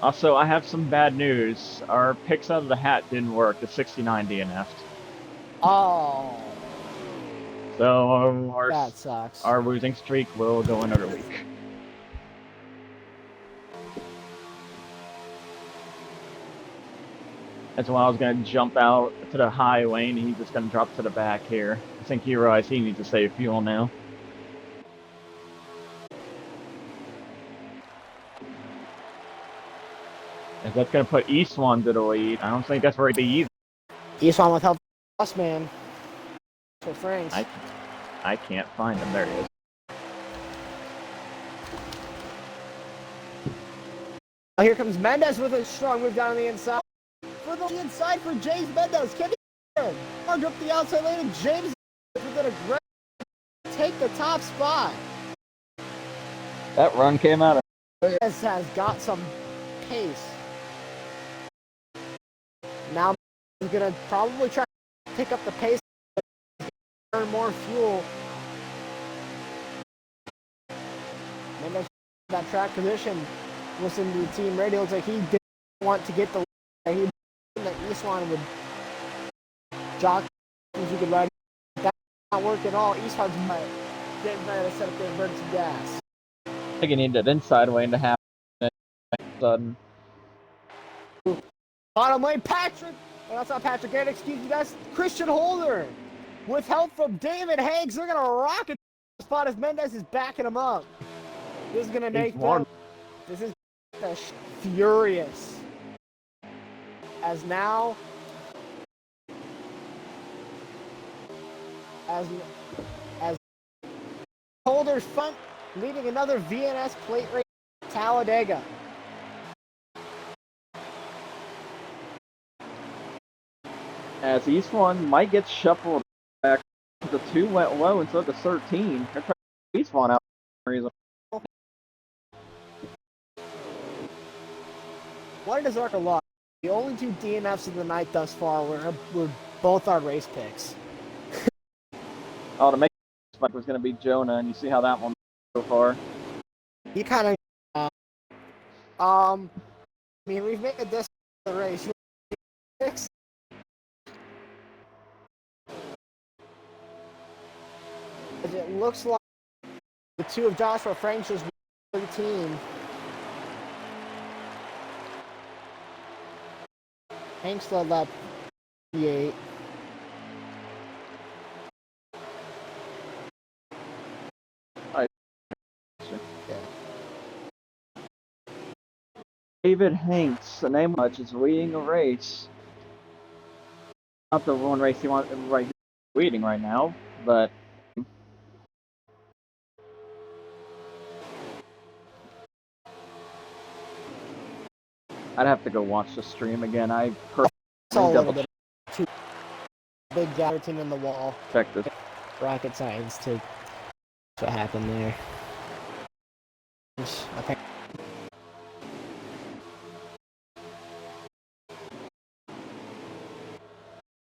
Also, I have some bad news. Our picks out of the hat didn't work. The 69 DNF'd. Oh, So that sucks. our losing streak will go another week. That's why I was gonna jump out to the high lane. He's just gonna drop to the back here. I think he realized he needs to save fuel now. If that's gonna put East One to the lead, I don't think that's very easy. East one with help us, man. For Franks. I can't find him. There he is. Oh, here comes Mendez with a strong move down on the inside. For the inside for James Mendez. Can he charge up the outside lane? And James with an aggressive take the top spot. That run came out of. Mendez has got some pace. Now he's gonna probably try to pick up the pace, burn more fuel. Mendez that track position. Listen to the team radio. Looks like he didn't want to get the lead. He that East one would jock as you could ride. That's not working at all. East one's getting ready to set up there and burn some gas. I think he needed that inside lane to happen. Sudden. Bottom lane, Patrick. Well, that's not Patrick. Excuse me, that's Christian Holder. With help from David Hanks, they're gonna rocket the spot as Mendez is backing him up. This is gonna make them. This is furious. As now, as Holder's front leading another VNS plate race, Talladega. As East One might get shuffled back. The 2 went low instead of the 13. They're trying to East One out for some reason. Why does Arca lost? The only 2 DNFs of the night thus far were both our race picks. Oh, to make spike was going to be Jonah, and you see how that one so far. He kind of, I mean, we've made this the race. Picks. It looks like the 2 of Joshua Franks just won the team. Hanks led lap 58. David Hanks, the name much, is leading a race. Not the one race he wants leading right now, but I'd have to go watch the stream again. I personally double two big Gatterton in the wall. check this. Rocket science to what happened there. Okay.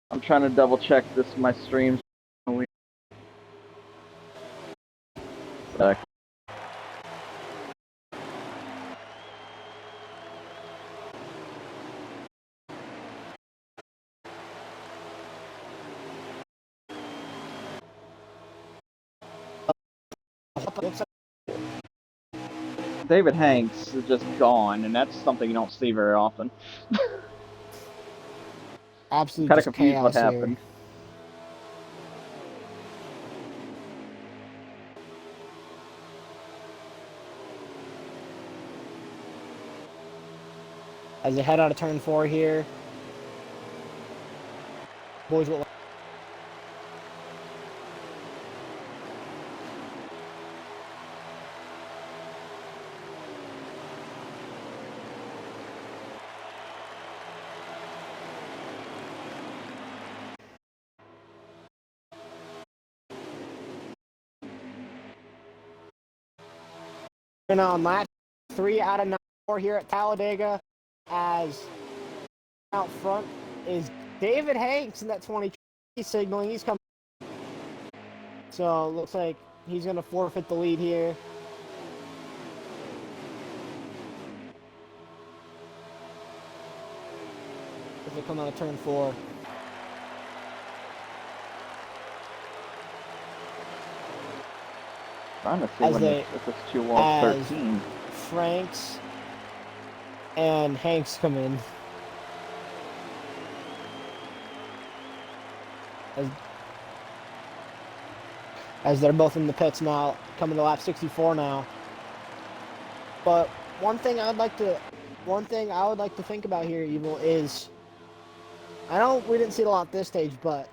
I'm trying to double check this my streams. David Hanks is just gone, and that's something you don't see very often. Absolutely kind of confused what happened. As they head out of turn 4 here, boys will. And on lap 3 out of 4 here at Talladega, as out front is David Hanks in that 20 signaling. He's coming. So it looks like he's going to forfeit the lead here. as they come out of turn 4. Trying to see As when they- if it's 2 off as- 13. Franks and Hanks come in. As they're both in the pits now, coming to lap 64 now. But one thing I would like to think about here, Evil, is I know we didn't see it a lot this stage, but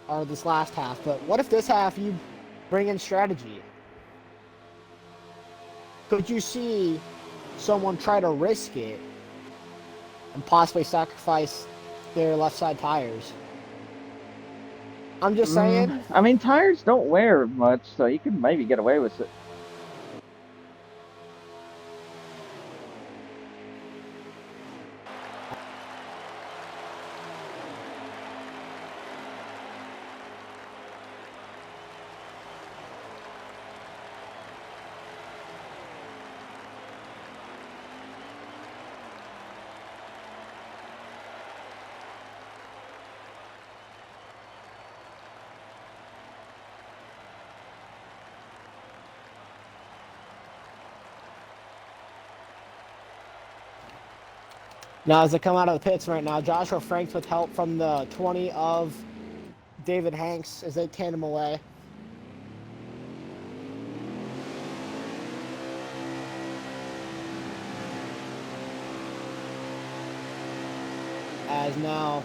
or this last half. But what if this half you bring in strategy? Could you see someone try to risk it and possibly sacrifice their left side tires? I'm just saying. I mean, tires don't wear much, so you can maybe get away with it. Now, as they come out of the pits right now, Joshua Franks with help from the 20 of David Hanks as they tandem away. As now,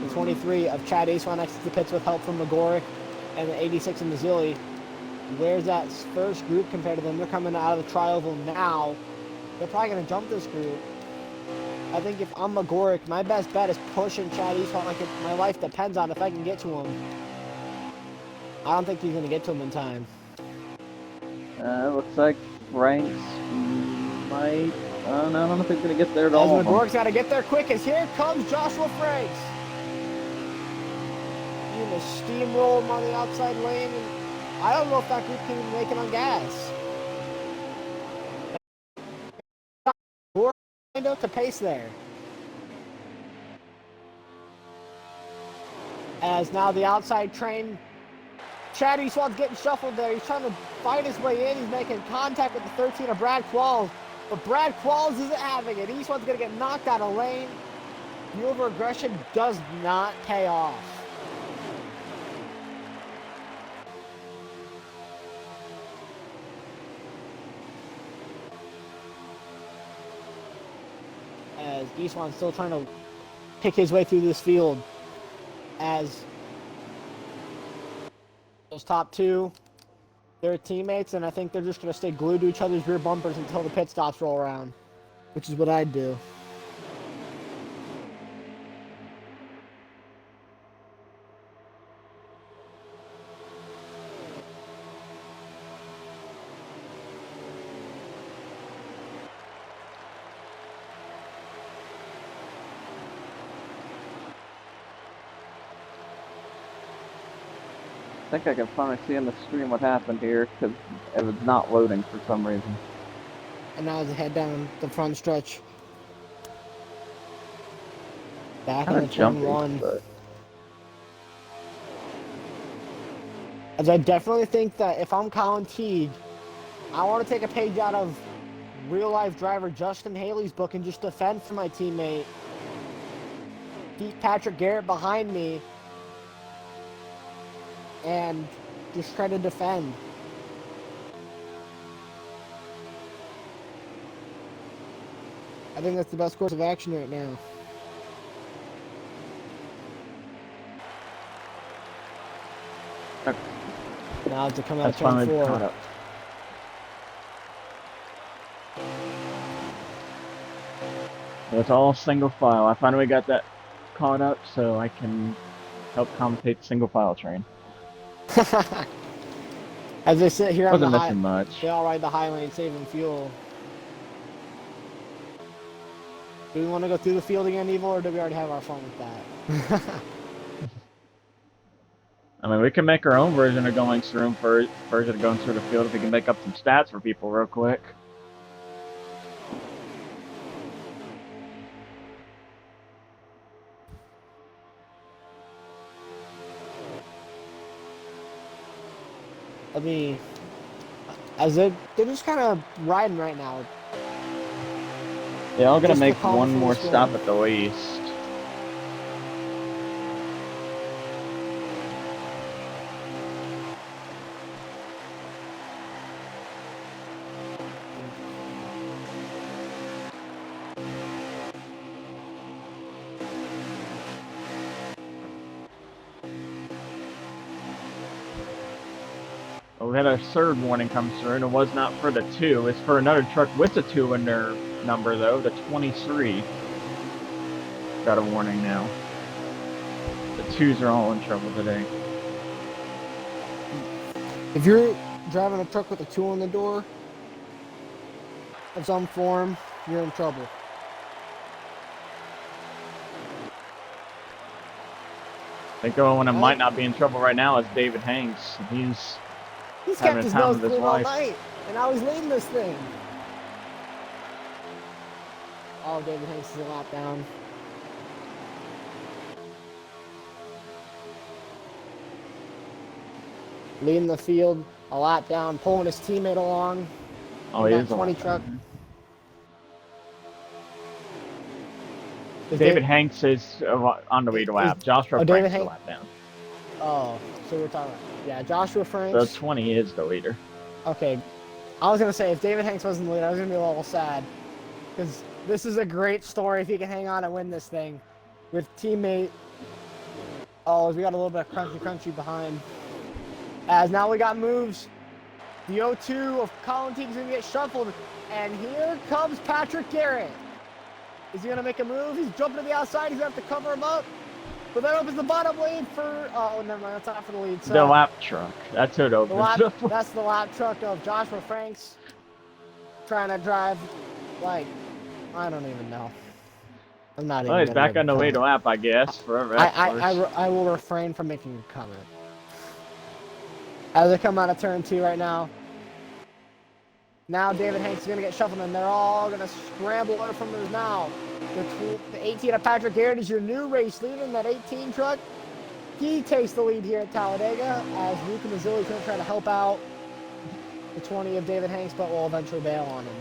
the 23 of Chad Eastman exits the pits with help from McGorick, and the 86 of Mazzilli. Where's that first group compared to them? They're coming out of the tri-oval now. They're probably going to jump this group. I think if I'm McGorick, my best bet is pushing Chad Eastman like my life depends on if I can get to him. I don't think he's going to get to him in time. Looks like Franks might. I don't know if he's going to get there at all. As McGorick's got to get there quick, as here comes Joshua Franks. He's going to steamroll him on the outside lane. And I don't know if that group can even make it on gas. To pace there. As now the outside train, Chad Eastman's getting shuffled there. He's trying to fight his way in. He's making contact with the 13 of Brad Qualls, but Brad Qualls isn't having it. Eastman's going to get knocked out of lane. The over-aggression does not pay off. As Eastman's still trying to pick his way through this field. As those top two, they're teammates, and I think they're just going to stay glued to each other's rear bumpers until the pit stops roll around, which is what I'd do. I think I can finally see on the screen what happened here, because it was not loading for some reason. And now as they head down the front stretch. Back Kinda in the turn jumpy, one. but As I definitely think that if I'm Colin Teague, I want to take a page out of real-life driver Justin Haley's book and just defend for my teammate. Keep Patrick Garrett behind me and just try to defend. I think that's the best course of action right now. Now to come out of turn 4. Caught up. It's all single file. I finally got that caught up so I can help commentate the single file train. As they sit here on the Wasn't high, missing much. they all ride the high lane saving fuel. Do we want to go through the field again, Evil, or do we already have our fun with that? I mean, we can make our own version of going through the field if we can make up some stats for people real quick. I mean, as they're just kind of riding right now. Yeah, I'm gonna Just the make calm one before more the storm. stop at the East. Well, we had a third warning come through, and it was not for the 2. It's for another truck with a 2 in their number, though, the 23. Got a warning now. The 2s are all in trouble today. If you're driving a truck with a 2 on the door of some form, you're in trouble. I think the only one that might not be in trouble right now is David Hanks. He's kept having his a time nose of his clean all life. night, and now he's leading this thing. Oh, David Hanks is a lap down. Leading the field, a lap down, pulling his teammate along. Oh, in he that is a 20 lap truck. down. David Hanks is on the lead lap. Joshua Frank's the lap down. Oh, so we're talking. Yeah, Joshua Franks. So 20 is the leader. Okay, I was gonna say if David Hanks wasn't the lead, I was gonna be a little sad because this is a great story if he can hang on and win this thing with teammate. Oh, we got a little bit of crunchy behind. As now we got moves. The 0-2 of Colin Teague's gonna get shuffled, and here comes Patrick Garrett. Is he gonna make a move? He's jumping to the outside. He's gonna have to cover him up. But that opens the bottom lane for. Oh, never mind. That's not for the lead. So the lap truck. That's who it opens. That's the lap truck of Joshua Franks trying to drive. Like, I don't even know. I'm not even. Well, he's back on the lead lap, I guess. Forever. I will refrain from making a comment. As they come out of turn 2 right now. Now David Hanks is going to get shuffled, and they're all going to scramble away from us now. The 18 of Patrick Garrett is your new race leader in that 18 truck. He takes the lead here at Talladega as Luke and Mazzilli is going to try to help out the 20 of David Hanks, but will eventually bail on him.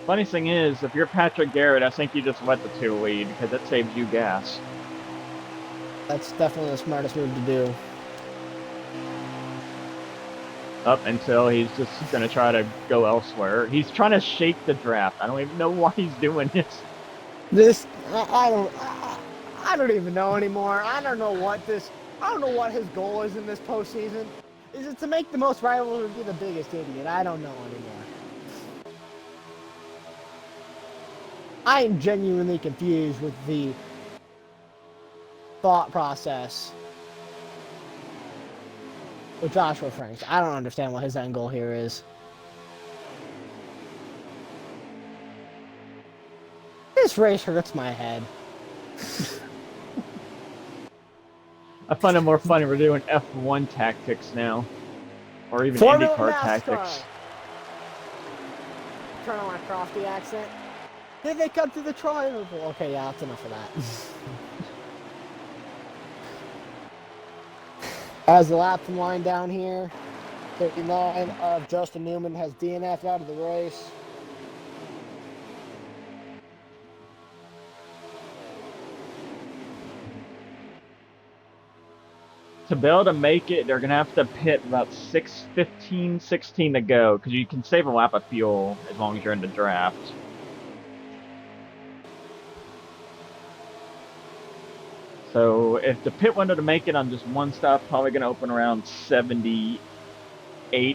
Funny thing is, if you're Patrick Garrett, I think you just let the 2 lead because that saves you gas. That's definitely the smartest move to do. Up until he's just going to try to go elsewhere. He's trying to shake the draft. I don't even know why he's doing this. I don't even know anymore. I don't know what his goal is in this postseason. Is it to make the most rivals or be the biggest idiot? I don't know anymore. I am genuinely confused with the thought process with Joshua Franks. I don't understand what his end goal here is. This race hurts my head. I find it more funny we're doing F1 tactics now. Or even Formula IndyCar NASCAR. tactics. Turn on my Crofty accent. Did they come to the triangle? Okay, yeah, that's enough of that. As the laps wind down here, 39 of Justin Newman has DNF'd out of the race. To be able to make it, they're going to have to pit about 16 to go, because you can save a lap of fuel as long as you're in the draft. So if the pit window to make it on just one stop, probably going to open around 78,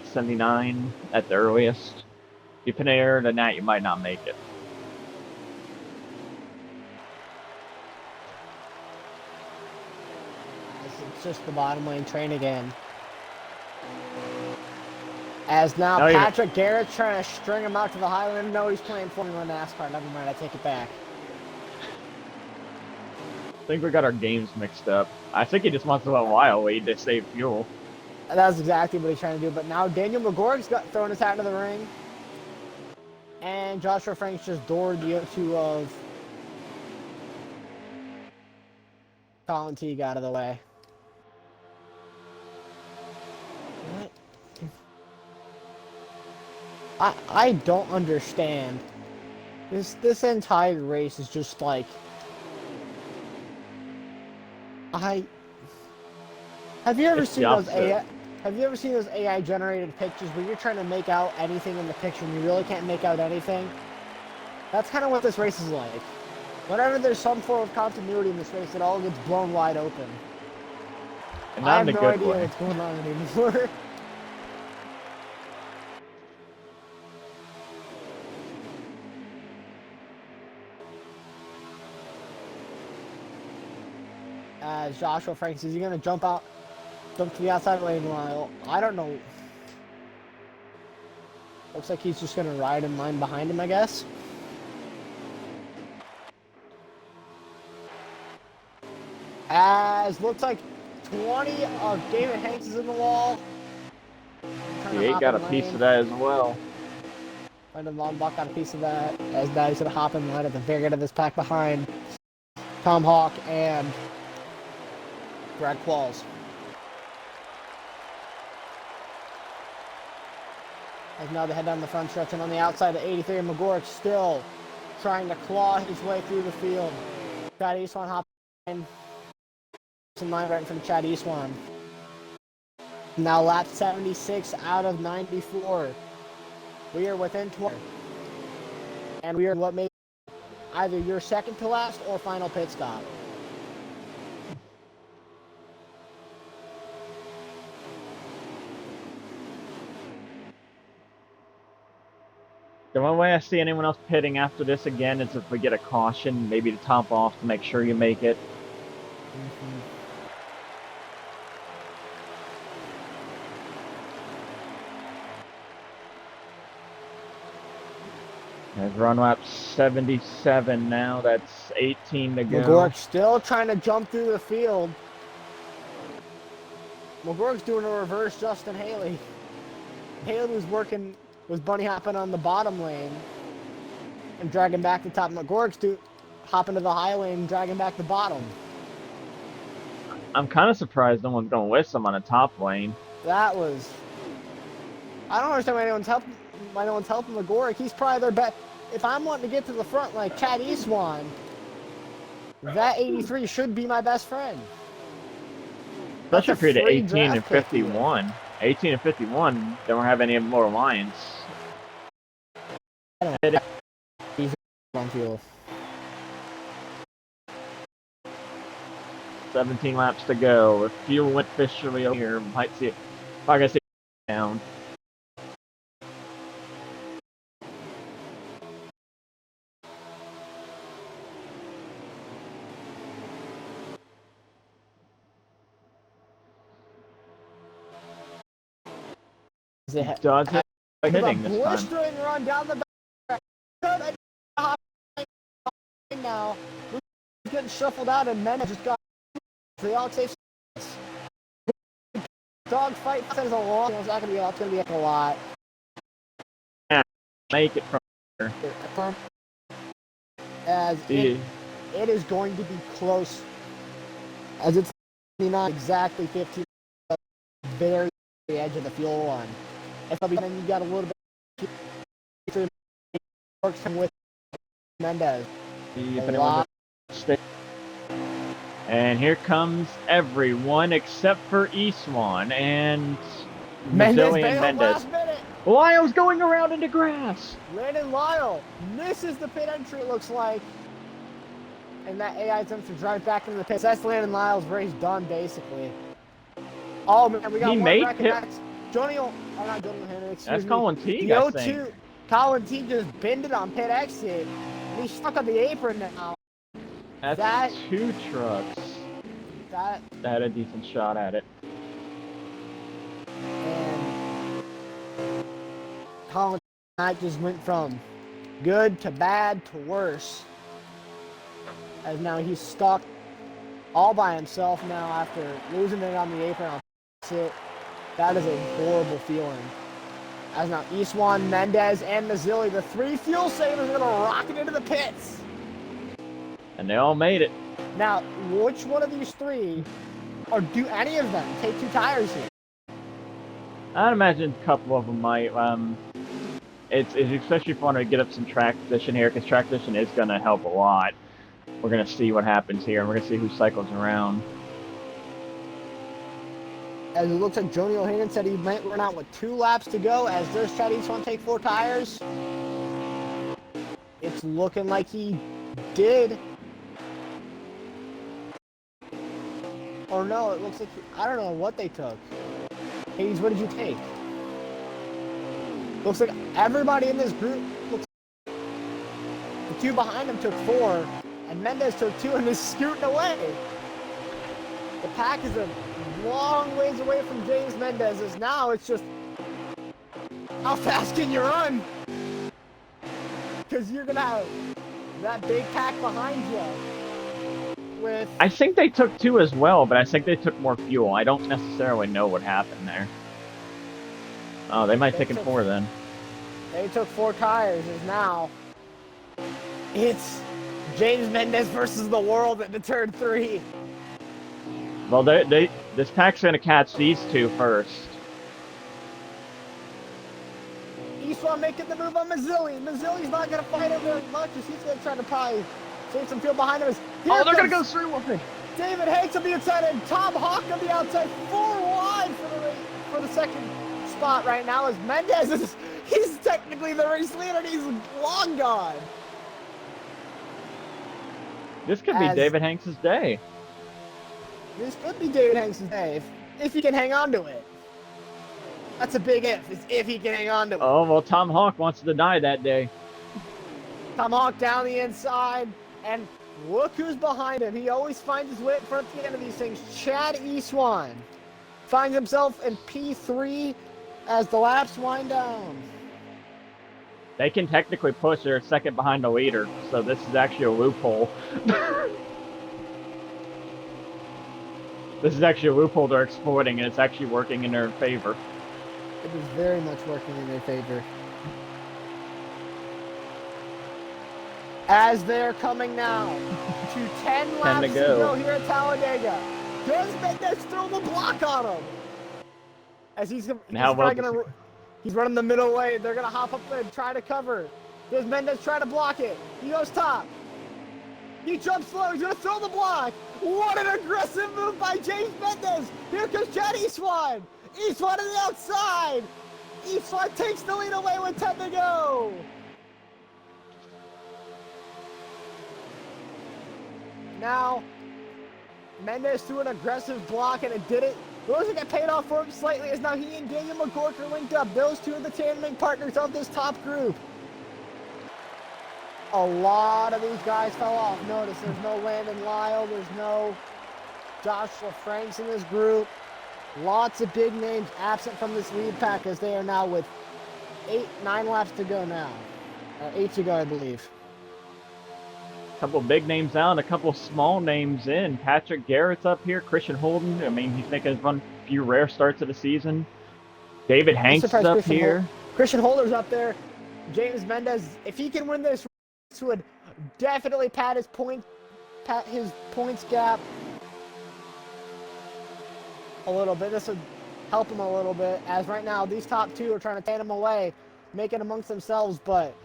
79 at the earliest. If you pit earlier than that, you might not make it. It's just the bottom lane train again. As now Patrick Garrett's trying to string him out to the Highland. No, he's playing Formula NASCAR. Never mind, I take it back. I think we got our games mixed up. I think he just wants to let Lyle lead to save fuel. That's exactly what he's trying to do. But now Daniel McGorg's got thrown his hat into the ring. And Joshua Franks just doored the 0-2 of Colin Teague out of the way. What? I don't understand. This entire race is just like have you ever It's the seen those opposite. AI generated pictures where you're trying to make out anything in the picture and you really can't make out anything? That's kind of what this race is like. Whenever there's some form of continuity in this race, it all gets blown wide open. And I not have in a no good idea way. what's going on anymore. As Joshua Franks, is he going to jump to the outside lane while, I don't know. Looks like he's just going to ride in line behind him, I guess. As looks like 20 of David Hanks is in the wall. The 8 got a piece of that as well. Brandon Lombach got a piece of that. As now he's going to hop in line at the very end of this pack behind Tom Hawk and Brad Qualls. As now they head down the front stretch, and on the outside of 83, McGorrick still trying to claw his way through the field. Chad Eastwan hopping in. In line right from Chad Eastwan. Now lap 76 out of 94. We are within 20. And we are what may either your second to last or final pit stop. The only way I see anyone else pitting after this again is if we get a caution, maybe to top off to make sure you make it. There's run lap 77 now. That's 18 to go. McGorrick still trying to jump through the field. McGorrick's doing a reverse Justin Haley. Haley was bunny hopping on the bottom lane and dragging back the top. McGorrick's hopping to the high lane, dragging back the bottom. I'm kind of surprised no one's going to whisk him on the top lane. That was... I don't understand why no one's helping McGorrick. He's probably their best. If I'm wanting to get to the front like Chad Eastwan, that 83 should be my best friend. Especially if you're to 18 and 51. 18 and 51 don't have any more lines. He's on fuel. 17 laps to go. If fuel went officially over here, might see it. Like I said, down. Does it hitting this time? Blistering run down the back. Now he's getting shuffled out, and men just got the all safe. Dog fight says a long. It's not gonna be. It's gonna be a lot. Yeah, make it from here. As it is going to be close. As it's not exactly 15, very edge of the fuel line. If then you got a little bit works with Mendez. And here comes everyone except for Eastwan and Mendez. Lyle's going around into grass. Landon Lyle misses the pit entry, it looks like. And that AI attempts to drive back into the pits. That's Landon Lyle's race done, basically. Oh, man, we got one wreck. Not Johnny O'Hannon, excuse me. That's Colin Teague, the I 02, think. Colin Teague just bended on pit exit. And he's stuck on the apron now. That's two trucks. That had a decent shot at it. And Colin Teague just went from good to bad to worse. As now he's stuck all by himself now after losing it on the apron. That is a horrible feeling. As now Eastwan, Mendez, and Mazzilli, the three fuel savers, are going to rocket into the pits. And they all made it. Now, which one of these three, or do any of them take two tires here? I'd imagine a couple of them might. It's especially fun to get up some track position here, because track position is going to help a lot. We're going to see what happens here, and we're going to see who cycles around. As it looks like Joni O'Hagan said he might run out with 2 laps to go, as does Chad Eastwan take 4 tires. It's looking like he did. Or no, it looks like, I don't know what they took. Hayes, what did you take? Looks like everybody in this group, the 2 behind him took 4, and Mendez took 2 and is scooting away. The pack is a long ways away from James Mendez, as now it's just, how fast can you run? Because you're going to have that big pack behind you. With, I think they took 2 as well, but I think they took more fuel. I don't necessarily know what happened there. Oh, they might have taken 4 then. They took 4 tires, as now it's James Mendez versus the world at the turn 3. Well, this pack's going to catch these 2 first. Eastwan making the move on Mazzilli. Mazzilli's not going to fight him very much, as he's going to try to probably save some fuel behind him. Oh, they're going to go through one thing. David Hanks on the inside and Tom Hawk on the outside, 4 wide for the second spot right now, as Mendez he's technically the race leader and he's long gone. This could be David Hanks' day. This could be David Hanks' day, if he can hang on to it. That's a big if he can hang on to it. Oh, well, Tom Hawk wants to deny that day. Tom Hawk down the inside, and look who's behind him. He always finds his way up front at the end of these things. Chad Eastwan finds himself in P3 as the laps wind down. They can technically push. They're second behind the leader, so this is actually a loophole. This is actually a loophole they're exploiting, and it's actually working in their favor. It is very much working in their favor. As they're coming now to 10 laps to go here at Talladega. Does Mendez throw the block on him? As he's running the middle lane. They're going to hop up and try to cover. Does Mendez try to block it? He goes top. He jumps slow. He's going to throw the block. What an aggressive move by James Mendez. Here comes Chad Eastwan. Eastwan on the outside. Eastwan takes the lead away with 10 to go. Now, Mendez threw an aggressive block, and it didn't. Those that paid off for him slightly, as now he and Daniel McGork are linked up. Those 2 are the tandeming partners of this top group. A lot of these guys fell off. Notice there's no Landon Lyle. There's no Joshua Franks in this group. Lots of big names absent from this lead pack, as they are now with 9 laps to go now. 8 to go, I believe. A couple big names out and a couple small names in. Patrick Garrett's up here. Christian Holden. I mean, he's making a few rare starts of the season. David Hanks is up here. Christian Holder's up there. James Mendez, if he can win this would definitely pat his points gap a little bit. This would help him a little bit, as right now these top 2 are trying to tan him away, make it amongst themselves, but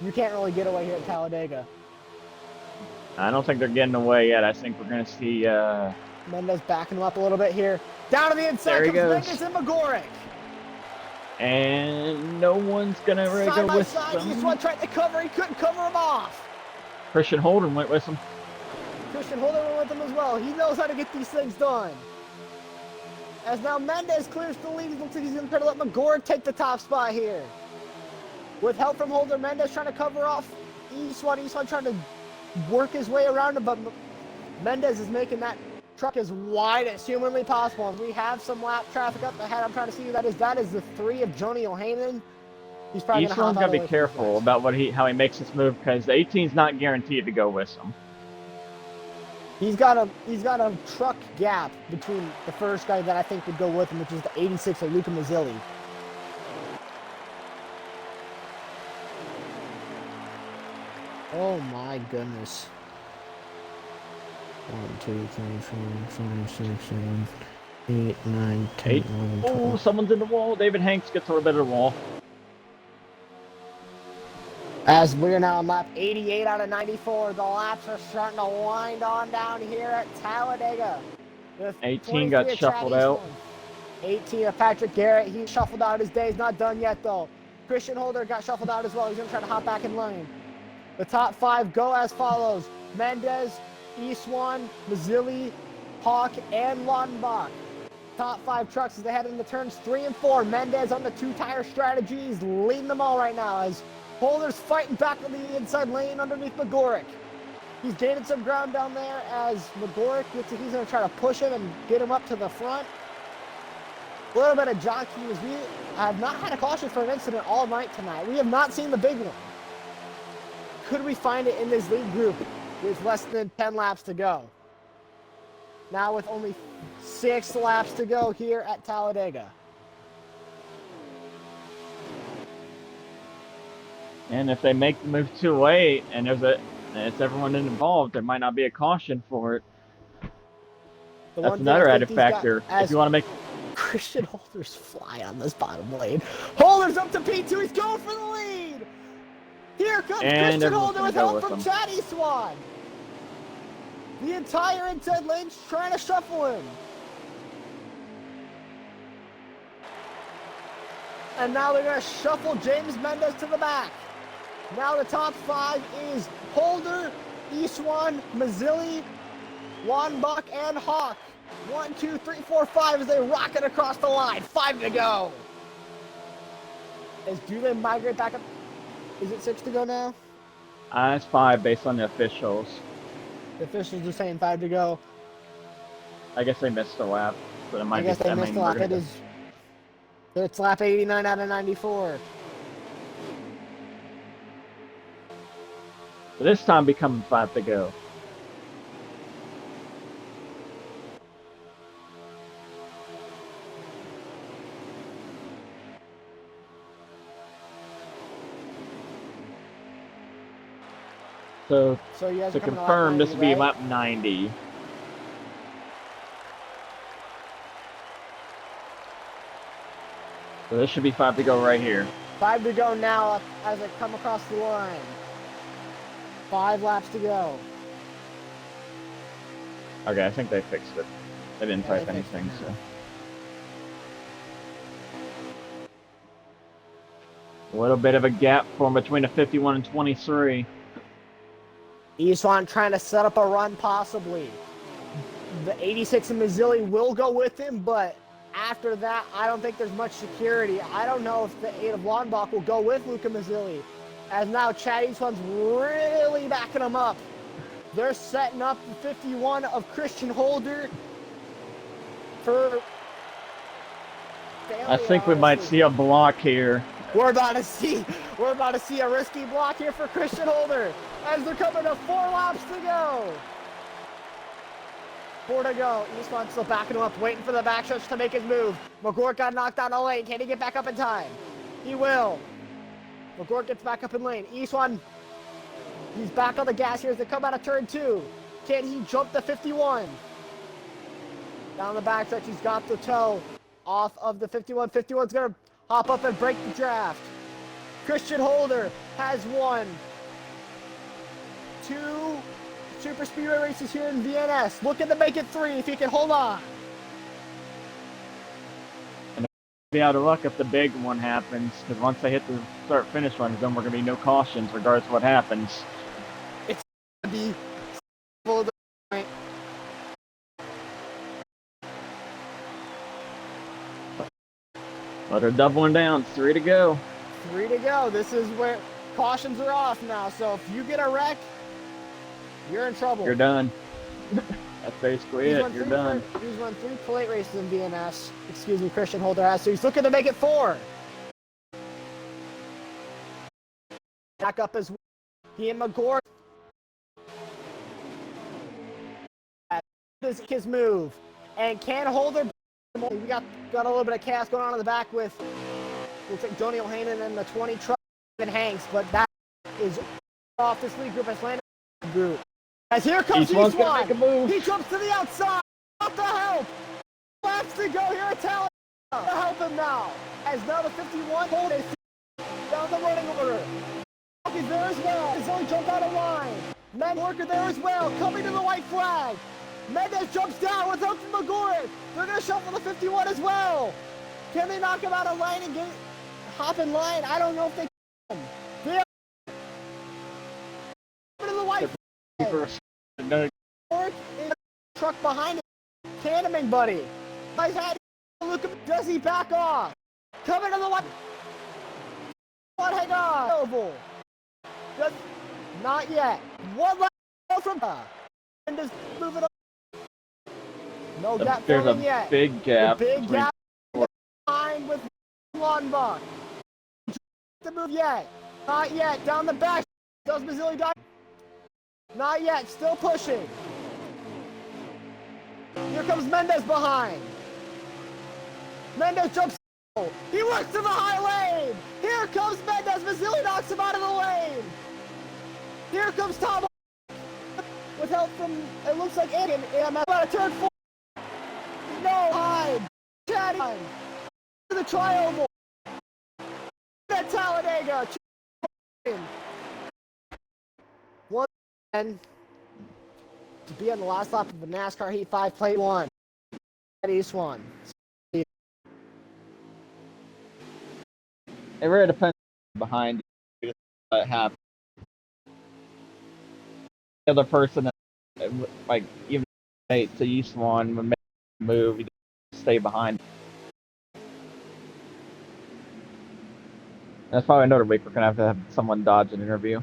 you can't really get away here at Talladega. I don't think they're getting away yet. I think we're going to see Mendez backing him up a little bit here. Down to the inside comes Mendez and McGork. And no one's going to really go with them. Eastwan tried to cover. He couldn't cover him off. Christian Holden went with him. Christian Holden went with him as well. He knows how to get these things done. As now Mendez clears the lead. He looks like he's going to try to let McGork take the top spot here. With help from Holder, Mendez trying to cover off Eastwan. Eastwan trying to work his way around him, but Mendez is making that truck as wide as humanly possible. And we have some lap traffic up ahead. I'm trying to see who that is. That is the 3 of Joni O'Hagan. He's probably going to got to be careful about how he makes this move, because the 18's not guaranteed to go with him. He's got a truck gap between the first guy that I think would go with him, which is the 86 of Luca Mazzilli. Oh my goodness. 1, 2, 3, 4, 5, 6, 7, 8, 9, 10, 11, 12. Oh, someone's in the wall. David Hanks gets a little bit of the wall. As we're now on lap 88 out of 94, the laps are starting to wind on down here at Talladega. With 18 got shuffled out. 18 of Patrick Garrett, he shuffled out his day. He's not done yet though. Christian Holder got shuffled out as well. He's gonna try to hop back in line. The top 5 go as follows: Mendez, Eastwan, Mazzilli, Hawk, and Lonbach. Top 5 trucks as they head into turns 3 and 4. Mendez on the 2-tire strategy. He's leading them all right now as Holder's fighting back on the inside lane underneath McGorrick. He's gaining some ground down there as McGorrick looks like he's going to try to push him and get him up to the front. A little bit of jockeying as we have not had a caution for an incident all night tonight. We have not seen the big one. Could we find it in this lead group with less than 10 laps to go? Now with only 6 laps to go here at Talladega. And if they make the move too late and it's everyone involved, there might not be a caution for it. That's another added factor. If you want to make Christian Holder's fly on this bottom lane. Holder's up to P2. He's going for the lead. Here comes Christian Holder with help from Chad Eastwan. The entire inside lane's trying to shuffle him. And now they're going to shuffle James Mendez to the back. Now the top 5 is Holder, Eastwan, Mazzilli, Lonbach, and Hawk. 1, 2, 3, 4, 5 as they rocket across the line. 5 to go. Do they migrate back up? Is it 6 to go now? It's 5 based on the officials. The officials are saying 5 to go. I guess they missed a lap, but it might be. I guess they missed a lap. It's lap 89 out of 94. So this time becoming 5 to go. So to confirm, this would be lap 90. So this should be 5 to go right here. 5 to go now as I come across the line. 5 laps to go. Okay, I think they fixed it. They didn't type anything, so. A little bit of a gap formed between the 51 and 23. Eastwan trying to set up a run possibly. The 86 and Mazzilli will go with him, but after that, I don't think there's much security. I don't know if the 8 of Lonbach will go with Luca Mazzilli. As now Chad Eastwan's really backing him up. They're setting up the 51 of Christian Holder for failure, I think we might see a block here. We're about to see a risky block here for Christian Holder as they're coming to 4 laps to go. 4 to go. Eastwan still backing him up, waiting for the backstretch to make his move. McGork got knocked out of the lane. Can he get back up in time? He will. McGork gets back up in lane. Eastwan, he's back on the gas here as they come out of turn 2. Can he jump the 51? Down the backstretch, he's got the toe off of the 51. 51's going to hop up and break the draft. Christian Holder has won 2 super speedway races here in VNS. Looking to make it 3 if he can hold on. And be out of luck if the big one happens, because once they hit the start-finish line, then we're going to be no cautions regardless of what happens. It's going to be full of the point. But they're doubling down. 3 to go. 3 to go. This is where cautions are off now. So if you get a wreck, you're in trouble. You're done. That's basically it. You're done. He's won 3 plate races in VNS. Excuse me, Christian Holder has. So he's looking to make it 4. Back up as well. He and McGork. This is his move. And can Holder. We got a little bit of chaos going on in the back with looks like Joni O'Hanan and the 20 truck and Hanks, but that is off this lead group as landed group. As here comes Eastwan. He jumps to the outside. What the help? Laps to go here at Talladega. To help him now. As now the 51 hold is down the running order. He's He's there as well. He's only jumped out of line. Men worker there as well. Coming to the white flag. Mendez jumps down with help from Magoric. They're going to shuffle the 51 as well. Can they knock him out of line and hop in line? I don't know if they can. They're coming to the white flag. Magoric is the truck behind him. Canaming, buddy. Does he back off? Coming to the white. Hang on. Oval. Not yet. One lap from and just move it up. No gap forming yet. Big gap. The big gap behind with Lundbuck. To move yet. Not yet. Down the back. Does Mazzilli die? Not yet. Still pushing. Here comes Mendez behind. Mendez jumps. He works to the high lane. Here comes Mendez. Mazzilli knocks him out of the lane. Here comes Tom with help from, it looks like Aiden. I'm about to turn 4. No, hide. Chatty. To the tri-oval. At Talladega. Once again, to be on the last lap of the NASCAR Heat 5 Plate 1. At East 1. It really depends behind you. What happens. The other person, like, even to East 1 would make a move, you stay behind. That's probably another week we're going to have someone dodge an interview.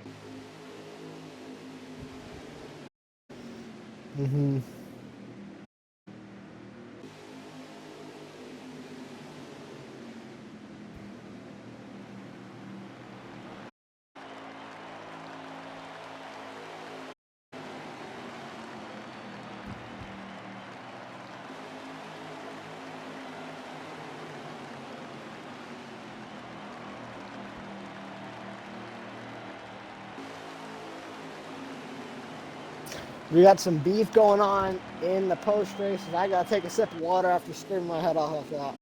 Mm-hmm. We got some beef going on in the post race, and I gotta take a sip of water after screaming my head off after that.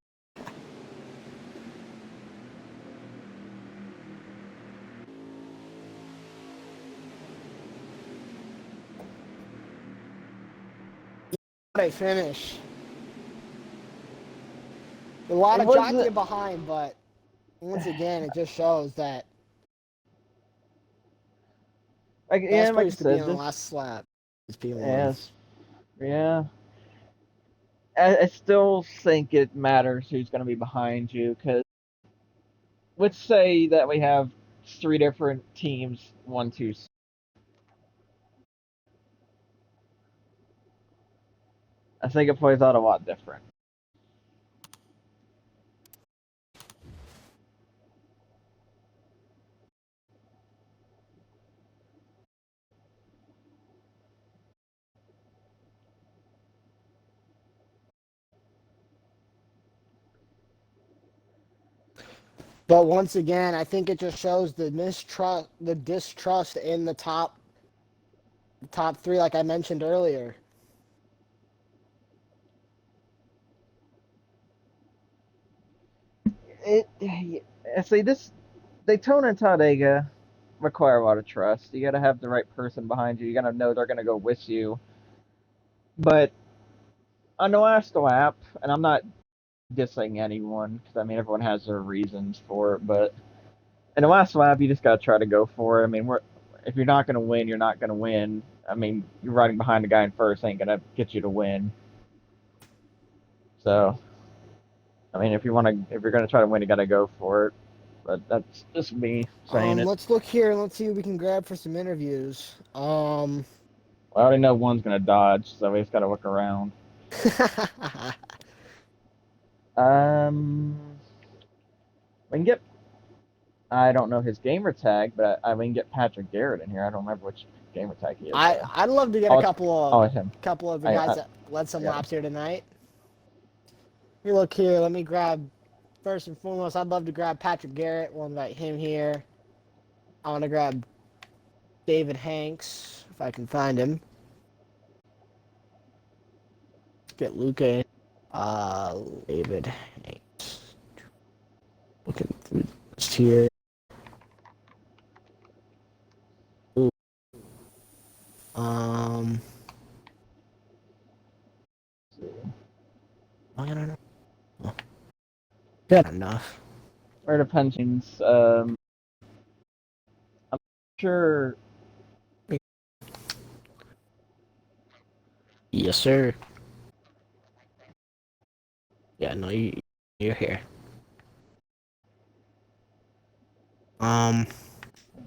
What a finish. A lot of jockeying behind, but once again, it just shows that Yeah, like you to be said, on the last lap. Yes. Yeah. I still think it matters who's going to be behind you, because let's say that we have 3 different teams, 1, 2. I think it plays out a lot different. But once again, I think it just shows the distrust in the top 3, like I mentioned earlier. See, this Daytona and Talladega require a lot of trust. You got to have the right person behind you. You got to know they're going to go with you. But on the last lap, and I'm not dissing anyone, because I mean everyone has their reasons for it, but in the last lap, you just got to try to go for it. I mean, if you're not going to win, you're not going to win. I mean, you're riding behind the guy in first ain't going to get you to win. So, I mean, if you're going to try to win, you got to go for it. But that's just me saying it. Let's look here and let's see what we can grab for some interviews. Well, I already know one's going to dodge, so we just got to look around. We can get, I don't know his gamer tag, but we can get Patrick Garrett in here. I don't remember which gamer tag he is. I'd love to get a couple of the guys that led some laps here tonight. Let me look here. Let me grab, first and foremost, I'd love to grab Patrick Garrett. We'll invite him here. I want to grab David Hanks, if I can find him. Let's get Luke in. David Hanks. Looking through this here. Good enough. Or depends. I'm sure. Yes, sir. Yeah, no, you're here.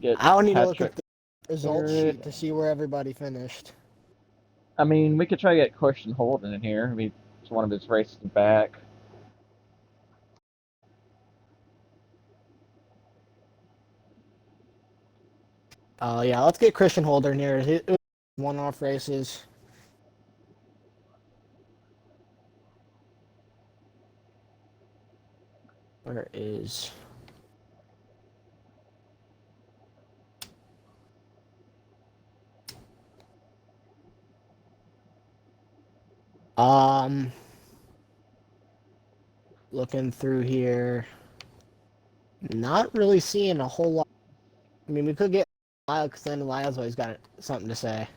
Get I don't need to look Patrick at the results third. sheet to see where everybody finished. I mean, we could try to get Christian Holden in here. I mean, it's one of his races back. Yeah, let's get Christian Holder near it. One-off races. Where is... Looking through here, not really seeing a whole lot. I mean, we could get Lyle, because then Lyle's always got something to say.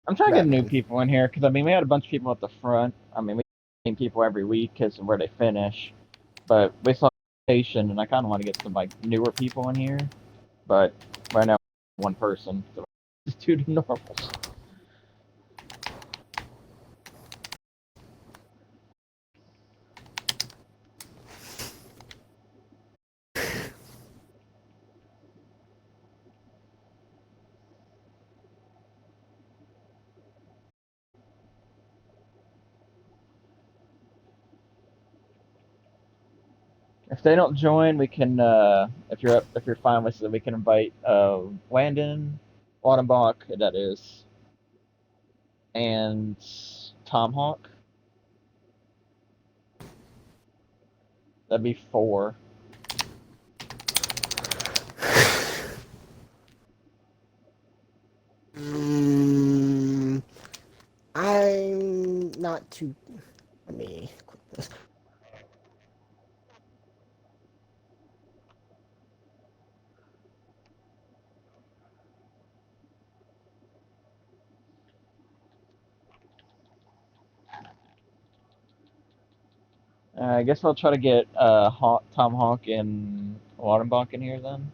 I'm trying to get new Batman. people in here because I mean we had a bunch of people at the front. I mean we get people every week because of where they finish, but we saw station and I kind of want to get some like newer people in here, but right now one person, so just two normals. If they don't join, we can if you're fine with it, we can invite Landon, Audenbach, that is, and Tom Hawk. That'd be 4. I'm not too... Let me click this. I guess I'll try to get Tom Hawk and Audenbach in here then.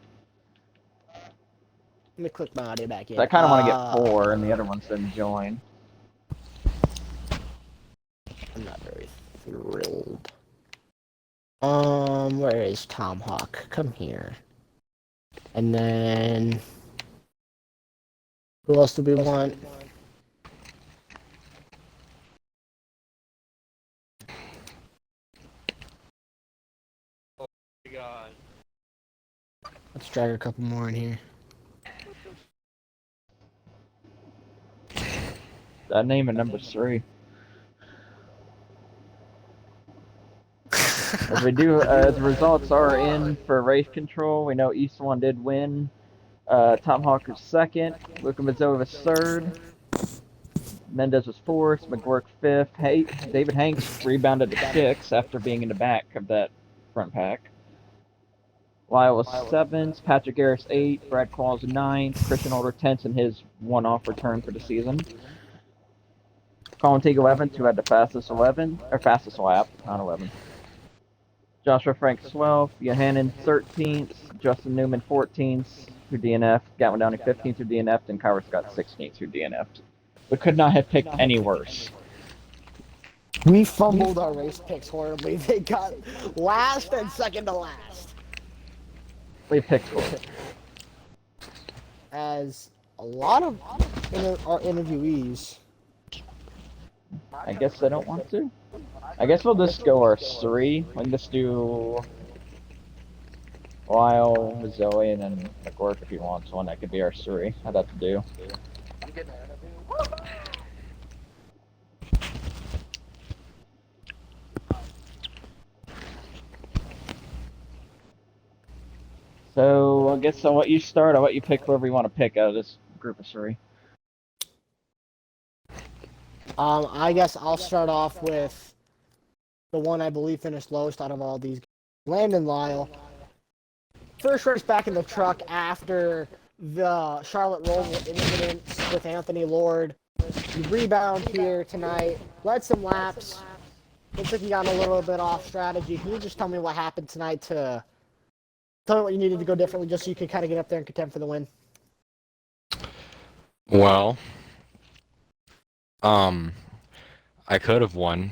Let me click my audio back in. I kind of want to get 4, and the other ones didn't join. I'm not very thrilled. Where is Tom Hawk? Come here. And then... Who else do we want? God. Let's drag a couple more in here. That name and number 3. As we do, the results are in for race control. We know East one did win. Tom Hawk was 2nd. Luca Mazzola was 3rd. Mendez was 4th. McGurk 5th. David Hanks rebounded to 6th after being in the back of that front pack. Lyle was 7th. Patrick Harris 8th. Brad Claus 9th. Christian Holder 10th in his one-off return for the season. Colin Teague 11th, who had the fastest lap on 11. Joshua Frank 12th, Yohanan 13th, Justin Newman 14th through DNF, Gatlin Downey 15th through DNF, and Kyra Scott 16th through DNF. We could not have picked any worse. We fumbled our race picks horribly. They got last and second to last. We picked 4. As a lot of our interviewees... I guess they don't want to. I guess we'll just go our 3. We can just do Lyle, Zoe, and then McGurk if he wants one. That could be our 3. I'd have to do. So I guess I'll let you start. I'll let you pick whoever you want to pick out of this group of 3. I guess I'll start off with the one I believe finished lowest out of all these. Landon Lyle. First race back in the truck after the Charlotte Roval incidents with Anthony Lord. You rebound here tonight, led some laps, looks like you got a little bit off strategy. Can you just tell me what happened tonight to tell me what you needed to go differently just so you could kind of get up there and contend for the win? Well, I could have won.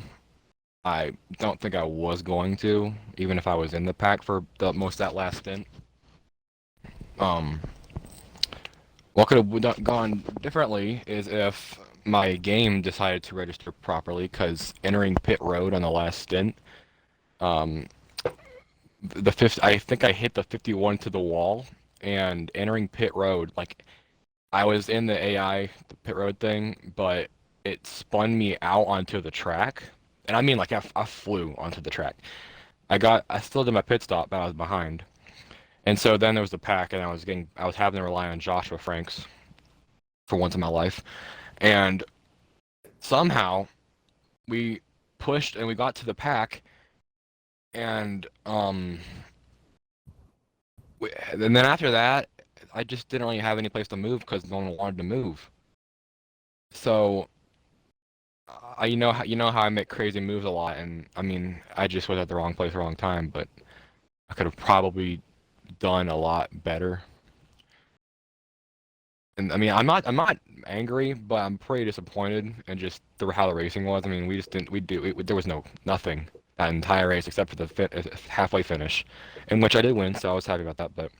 I don't think I was going to, even if I was in the pack for the most of that last stint. What could have gone differently is if my game decided to register properly, because entering pit road on the last stint, um, I think I hit the 51 to the wall, and entering pit road, like, I was in the AI, the pit road thing, but it spun me out onto the track. And I mean, like, I flew onto the track. I still did my pit stop, but I was behind. And so then there was the pack, and I was having to rely on Joshua Franks for once in my life. And somehow we pushed and we got to the pack, and and then after that, I just didn't really have any place to move because no one wanted to move. So you know how I make crazy moves a lot, and I mean I just was at the wrong place, wrong time, but I could have probably done a lot better. And I mean I'm not angry, but I'm pretty disappointed in just how the racing was. I mean there was nothing that entire race except for the halfway finish, in which I did win, so I was happy about that. But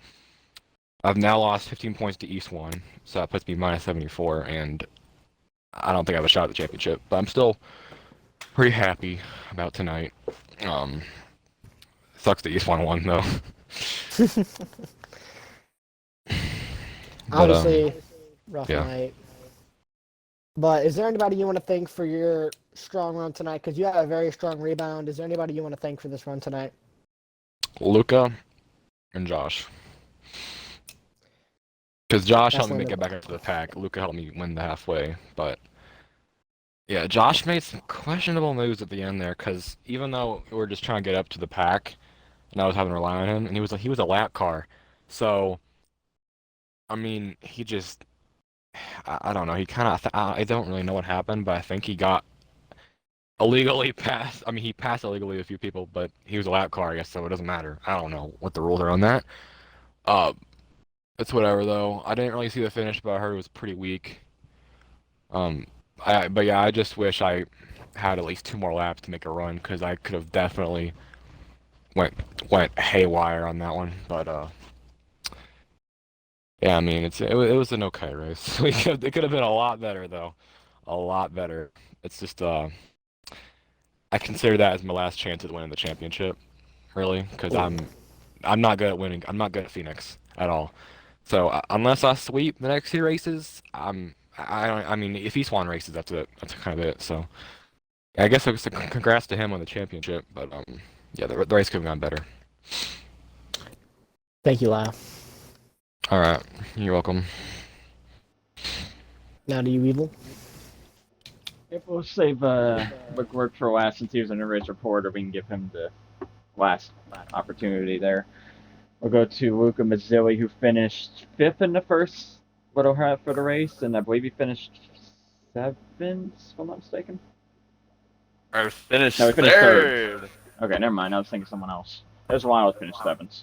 I've now lost 15 points to East 1, so that puts me minus 74, and I don't think I have a shot at the championship, but I'm still pretty happy about tonight. Sucks that East 1 won, though. Obviously, rough yeah. night. But is there anybody you want to thank for your strong run tonight? Because you had a very strong rebound. Is there anybody you want to thank for this run tonight? Luca and Josh. Because Josh helped me Definitely. get back into the pack. Luca helped me win the halfway, but yeah, Josh made some questionable moves at the end there. Because even though we were just trying to get up to the pack, and I was having to rely on him, and he was a lap car, so I mean he just I don't know. He kind of I don't really know what happened, but I think he got illegally passed. I mean he passed illegally a few people, but he was a lap car, I guess, so it doesn't matter. I don't know what the rules are on that. Uh, it's whatever though. I didn't really see the finish, but I heard it was pretty weak. But yeah, I just wish I had at least 2 more laps to make a run, because I could have definitely went haywire on that one. But yeah, I mean it was an okay race. It could have been a lot better though, a lot better. It's just I consider that as my last chance at winning the championship, really, because I'm not good at winning. I'm not good at Phoenix at all. So unless I sweep the next 2 races, I mean, if he Swan races, that's it. That's kind of it. So I guess it's a congrats to him on the championship. But yeah, the race could have gone better. Thank you, Lyle. All right, you're welcome. Now to you, Evil. If we'll save McWork for last, since he was in the race reporter, we can give him the last opportunity there. We'll go to Luca Mazzilli, who finished 5th in the first little half for the race, and I believe he finished 7th, if I'm not mistaken. Or finished, No, he finished third. 3rd. Okay, never mind. I was thinking of someone else. There's why I was finished 7th.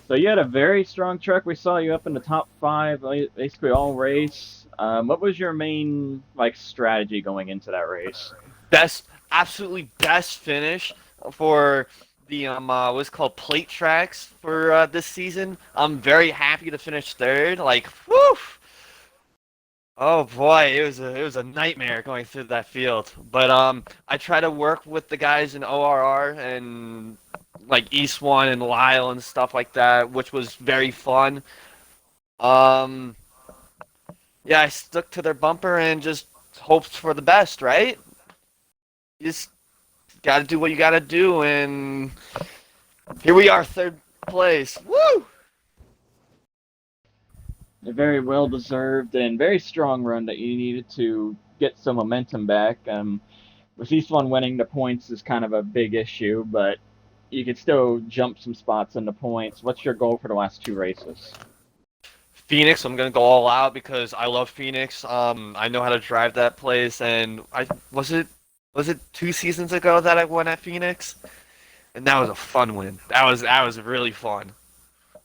So you had a very strong truck. We saw you up in the top 5, basically all race. What was your main strategy going into that race? Absolutely best finish for the what's called plate tracks for this season. I'm very happy to finish third. Like, whew! Oh boy, it was a nightmare going through that field. But I try to work with the guys in ORR and like East One and Lyle and stuff like that, which was very fun. Yeah, I stuck to their bumper and just hoped for the best, right? You just got to do what you got to do, and here we are, 3rd place. Woo! A very well-deserved and very strong run that you needed to get some momentum back. With East One winning, the points is kind of a big issue, but you could still jump some spots in the points. What's your goal for the last 2 races? Phoenix. I'm gonna go all out because I love Phoenix. I know how to drive that place, and I was it 2 seasons ago that I won at Phoenix, and that was a fun win. That was really fun.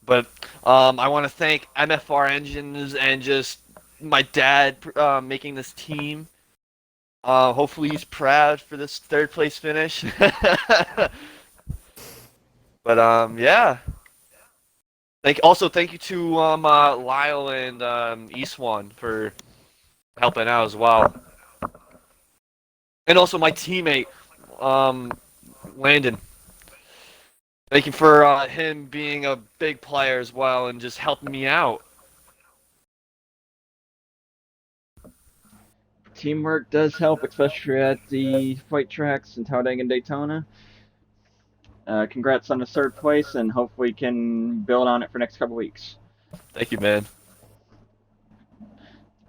But I want to thank MFR Engines and just my dad making this team. Hopefully he's proud for this third place finish. But yeah. Thank you to Lyle and Eastwan for helping out as well, and also my teammate um, Landon. Thank you for him being a big player as well and just helping me out. Teamwork does help, especially at the flight tracks in Talladega and Daytona. Congrats on the third place, and hopefully we can build on it for next couple weeks. Thank you, man.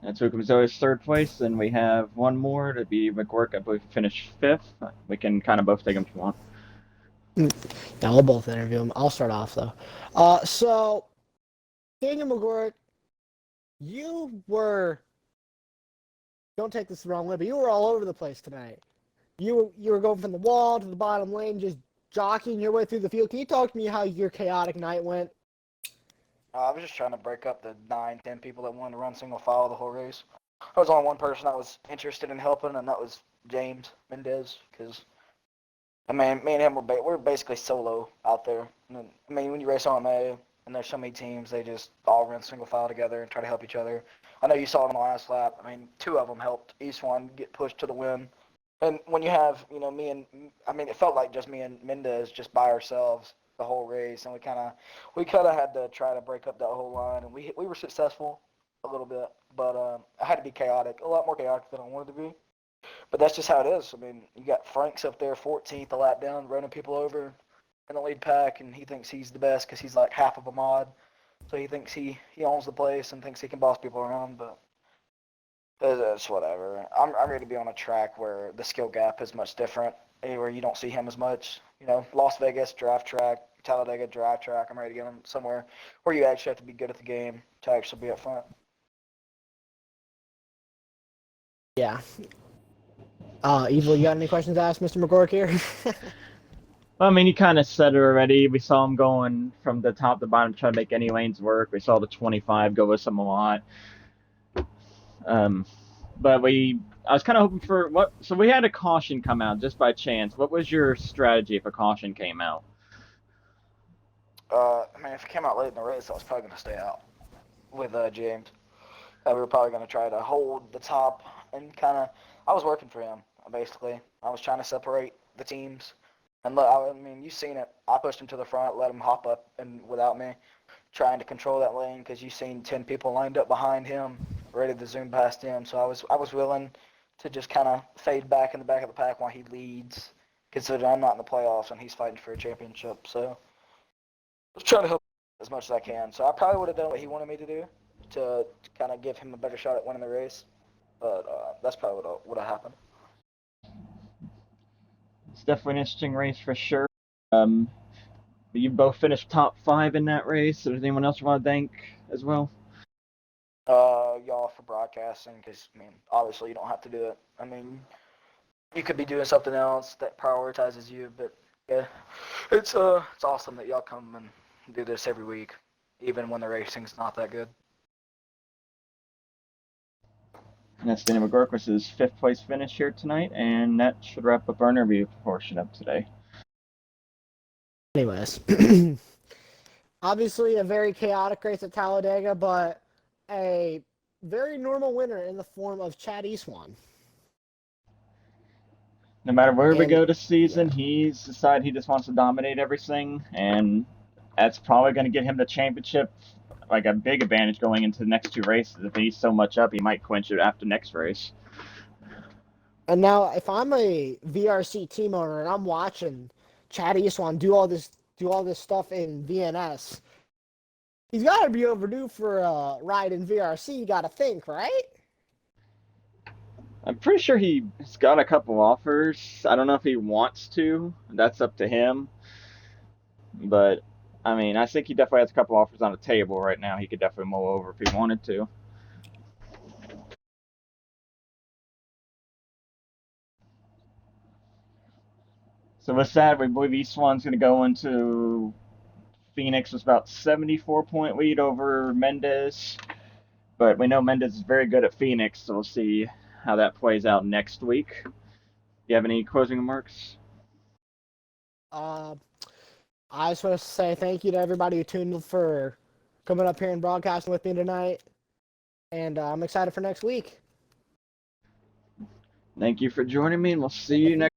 That's Zoe's third place, and we have one more to be McWork. I believe finished fifth. We can kind of both take them if you want. Yeah, we'll both interview him. I'll start off though. So Daniel McGurk, you were, don't take this the wrong way, but you were all over the place tonight. You were going from the wall to the bottom lane, just jockeying your way through the field. Can you talk to me how your chaotic night went? I was just trying to break up the 9, 10 people that wanted to run single file the whole race. I was only one person that was interested in helping, and that was James Mendez, because I mean, me and him we're basically solo out there. And, I mean, when you race OMA and there's so many teams, they just all run single file together and try to help each other. I know you saw it on the last lap. I mean, 2 of them helped each one get pushed to the win. And when you have, it felt like just me and Mendez just by ourselves the whole race, and we kind of had to try to break up that whole line, and we were successful a little bit, but I had to be chaotic, a lot more chaotic than I wanted to be. But that's just how it is. I mean, you got Frank's up there, 14th, a lap down, running people over in the lead pack, and he thinks he's the best because he's like half of a mod. So he thinks he owns the place and thinks he can boss people around, but it's whatever. I'm ready to be on a track where the skill gap is much different, where you don't see him as much. Las Vegas, draft track, Talladega, draft track. I'm ready to get him somewhere where you actually have to be good at the game to actually be up front. Yeah. Evil, you got any questions to ask Mr. McGurk here? Well, I mean, you kind of said it already. We saw him going from the top to bottom, trying to make any lanes work. We saw the 25 go with him a lot. But I was kind of hoping for what. So we had a caution come out just by chance. What was your strategy if a caution came out? If it came out late in the race, I was probably going to stay out with James. We were probably going to try to hold the top and I was working for him, basically. I was trying to separate the teams. And you've seen it. I pushed him to the front, let him hop up and without me, trying to control that lane because you've seen 10 people lined up behind him, ready to zoom past him. So I was willing to just kind of fade back in the back of the pack while he leads, considering I'm not in the playoffs and he's fighting for a championship. So I was trying to help as much as I can. So I probably would have done what he wanted me to do to kind of give him a better shot at winning the race. But that's probably what would have happened. It's definitely an interesting race for sure. Um, you both finished top 5 in that race. Is there anyone else you want to thank as well? Y'all for broadcasting, because obviously you don't have to do it. You could be doing something else that prioritizes you, but yeah, it's awesome that y'all come and do this every week, even when the racing's not that good. And that's Danny McGurk, fifth place finish here tonight, and that should wrap up our interview portion of today. Anyways, obviously a very chaotic race at Talladega, but a very normal winner in the form of Chad Eastwan. No matter where we go this season, he's decided he just wants to dominate everything, and that's probably going to get him the championship, like a big advantage going into the next 2 races. If he's so much up, he might clinch it after next race. And now, if I'm a VRC team owner and I'm watching Chad Eastwan do all this stuff in VNS, he's got to be overdue for a ride in VRC. You got to think, right? I'm pretty sure he's got a couple offers. I don't know if he wants to. That's up to him. But I mean, I think he definitely has a couple offers on the table right now. He could definitely mull over if he wanted to. So with that, we believe East Swan's going to go into Phoenix with about 74-point lead over Mendez. But we know Mendez is very good at Phoenix, so we'll see how that plays out next week. Do you have any closing remarks? I just want to say thank you to everybody who tuned in for coming up here and broadcasting with me tonight. And I'm excited for next week. Thank you for joining me, and we'll see you next